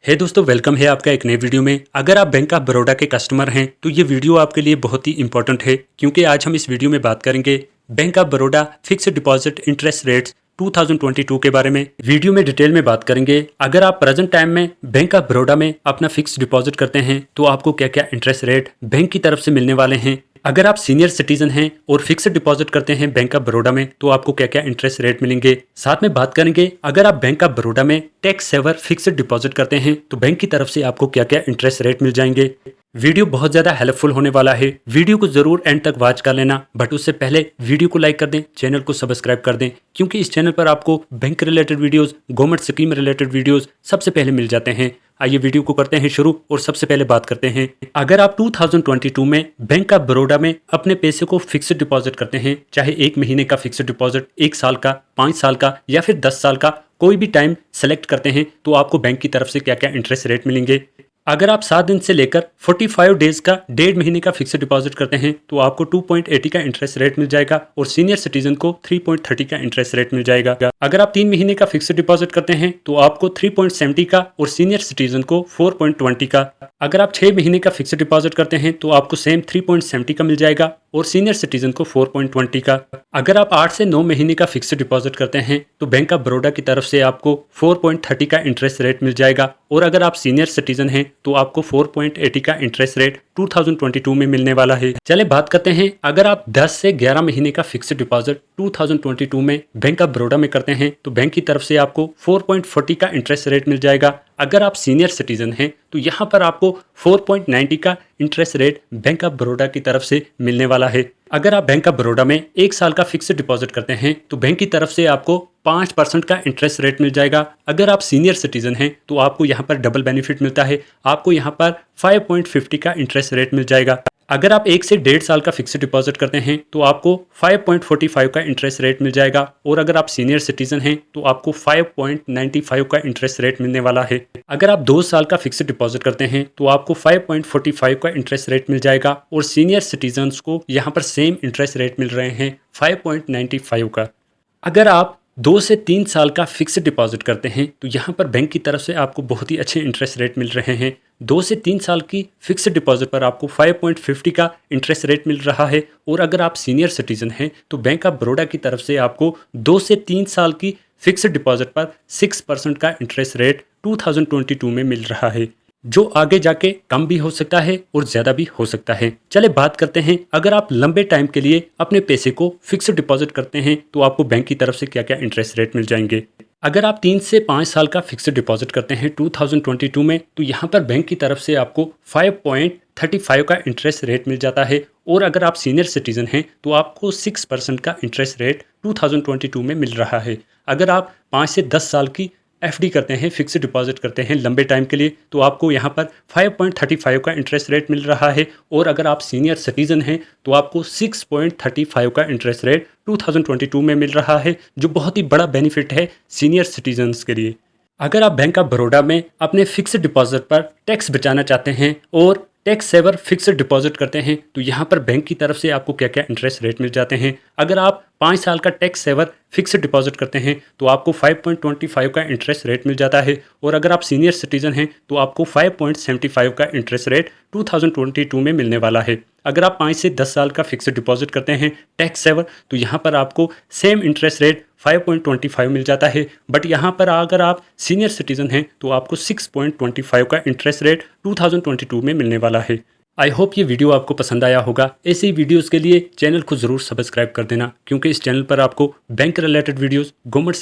हे दोस्तों, वेलकम है आपका एक नए वीडियो में। अगर आप बैंक ऑफ बड़ौदा के कस्टमर हैं तो ये वीडियो आपके लिए बहुत ही इंपॉर्टेंट है, क्योंकि आज हम इस वीडियो में बात करेंगे bank of Baroda fixed deposit interest rates 2022 के बारे में। वीडियो में डिटेल में बात करेंगे। अगर आप प्रेजेंट टाइम में बैंक ऑफ बड़ौदा में अपना फिक्स्ड डिपॉजिट करते हैं तो आपको क्या क्या इंटरेस्ट रेट बैंक की तरफ से मिलने वाले हैं। अगर आप सीनियर सिटीजन हैं और फिक्स्ड डिपॉजिट करते हैं बैंक ऑफ बड़ौदा में तो आपको क्या क्या इंटरेस्ट रेट मिलेंगे। साथ में बात करेंगे अगर आप बैंक ऑफ बड़ौदा में टैक्स सेवर फिक्स्ड डिपॉजिट करते हैं तो बैंक की तरफ से आपको क्या क्या इंटरेस्ट रेट मिल जाएंगे। वीडियो बहुत ज्यादा हेल्पफुल होने वाला है, वीडियो को जरूर एंड तक वॉच कर लेना। बट उससे पहले वीडियो को लाइक कर दें, चैनल को सब्सक्राइब कर दें, क्योंकि इस चैनल पर आपको bank related videos, government scheme related videos सबसे पहले मिल जाते हैं। आइए वीडियो को करते हैं शुरू और सबसे पहले बात करते हैं। अगर आप 2022 में बैंक ऑफ बड़ौदा में अपने पैसे को फिक्स्ड डिपॉजिट करते हैं, चाहे 1 महीने का फिक्स्ड डिपॉजिट, 1 साल का, 5 साल का या फिर 10 साल का, कोई भी टाइम सेलेक्ट करते हैं तो आपको बैंक की तरफ से क्या क्या इंटरेस्ट रेट मिलेंगे। अगर आप 7 दिन से लेकर 45 डेज का 1.5 महीने का फिक्स्ड डिपॉजिट करते हैं तो आपको 2.80 का इंटरेस्ट रेट मिल जाएगा और सीनियर सिटीजन को 3.30 का इंटरेस्ट रेट मिल जाएगा। अगर आप 3 महीने का फिक्स्ड डिपॉजिट करते हैं तो आपको 3.70 का और सीनियर सिटीजन को 4.20 का। अगर आप 6 महीने का फिक्स्ड डिपॉजिट करते हैं तो आपको सेम 3.70 का मिल जाएगा और सीनियर सिटीजन को 4.20 का। अगर आप 8 से 9 महीने का फिक्स्ड डिपॉजिट करते हैं तो बैंक ऑफ बड़ौदा की तरफ से आपको 4.30 का इंटरेस्ट रेट मिल जाएगा और अगर आप सीनियर सिटीजन हैं तो आपको 4.80 का इंटरेस्ट रेट 2022 में मिलने वाला है। चले बात करते हैं, अगर आप 10 से 11 महीने का फिक्स्ड डिपॉजिट 2022 में बैंक ऑफ बड़ौदा में करते हैं तो बैंक की तरफ से आपको 4.40 का इंटरेस्ट रेट मिल जाएगा। अगर आप सीनियर सिटीजन हैं तो यहाँ पर आपको 4.90 का interest rate bank of Baroda की तरफ से मिलने वाला है। अगर आप बैंक ऑफ बड़ौदा में 1 साल का फिक्स्ड डिपॉजिट करते हैं तो बैंक की तरफ से आपको 5% का इंटरेस्ट रेट मिल जाएगा। अगर आप सीनियर सिटीजन हैं तो आपको यहाँ पर डबल बेनिफिट मिलता है, आपको यहाँ पर 5.50 का इंटरेस्ट रेट मिल जाएगा। अगर आप 1 से 1.5 साल का फिक्स्ड डिपॉजिट करते हैं तो आपको 5.45 का इंटरेस्ट रेट मिल जाएगा और अगर आप सीनियर सिटीजन हैं तो आपको 5.95 का इंटरेस्ट रेट मिलने वाला है। अगर आप 2 साल का फिक्स्ड डिपॉजिट करते हैं तो आपको 5.45 का इंटरेस्ट रेट मिल जाएगा और सीनियर सिटीजन्स को यहाँ पर सेम इंटरेस्ट रेट मिल रहे हैं 5.95 का। अगर आप 2 से 3 साल का फिक्स्ड डिपॉजिट करते हैं तो यहाँ पर बैंक की तरफ से आपको बहुत ही अच्छे इंटरेस्ट रेट मिल रहे हैं। 2 से 3 साल की फिक्स्ड डिपॉजिट पर आपको 5.50 का इंटरेस्ट रेट मिल रहा है और अगर आप सीनियर सिटीजन हैं तो बैंक ऑफ बड़ौदा की तरफ से आपको 2 से 3 साल की फिक्स्ड डिपॉजिट पर 6% का इंटरेस्ट रेट 2022 में मिल रहा है, जो आगे जाके कम भी हो सकता है और ज़्यादा भी हो सकता है। चले बात करते हैं, अगर आप लंबे टाइम के लिए अपने पैसे को फिक्स्ड डिपॉजिट करते हैं तो आपको बैंक की तरफ से क्या क्या इंटरेस्ट रेट मिल जाएंगे। अगर आप 3 से 5 साल का फिक्स्ड डिपॉजिट करते हैं 2022 में तो यहाँ पर बैंक की तरफ से आपको 5.35 का इंटरेस्ट रेट मिल जाता है और अगर आप सीनियर सिटीजन हैं तो आपको 6% का इंटरेस्ट रेट 2022 में मिल रहा है। अगर आप 5 से 10 साल की एफडी करते हैं, फिक्स्ड डिपॉजिट करते हैं लंबे टाइम के लिए तो आपको यहाँ पर 5.35 का इंटरेस्ट रेट मिल रहा है और अगर आप सीनियर सिटीजन हैं तो आपको 6.35 का इंटरेस्ट रेट 2022 में मिल रहा है, जो बहुत ही बड़ा बेनिफिट है सीनियर सिटीजन्स के लिए। अगर आप बैंक ऑफ बड़ौदा में अपने फिक्स्ड डिपॉजिट पर टैक्स बचाना चाहते हैं और टैक्स सेवर फिक्स्ड डिपॉजिट करते हैं तो यहाँ पर बैंक की तरफ से आपको क्या क्या इंटरेस्ट रेट मिल जाते हैं। अगर आप 5 साल का टैक्स सेवर फिक्स्ड डिपॉजिट करते हैं तो आपको 5.25 का इंटरेस्ट रेट मिल जाता है और अगर आप सीनियर सिटीजन हैं तो आपको 5.75 का इंटरेस्ट रेट 2022 में मिलने वाला है। अगर आप 5 से 10 साल का फिक्स्ड डिपॉजिट करते हैं टैक्स सेवर तो यहाँ पर आपको सेम इंटरेस्ट रेट 5.25 मिल जाता है, बट यहाँ पर अगर आप सीनियर सिटीजन हैं तो आपको 6.25 का इंटरेस्ट रेट 2022 में मिलने वाला है। आई होप ये वीडियो आपको पसंद आया होगा। ऐसी वीडियोस के लिए चैनल को ज़रूर सब्सक्राइब कर देना, क्योंकि इस चैनल पर आपको बैंक रिलेटेड वीडियोस, गवर्नमेंट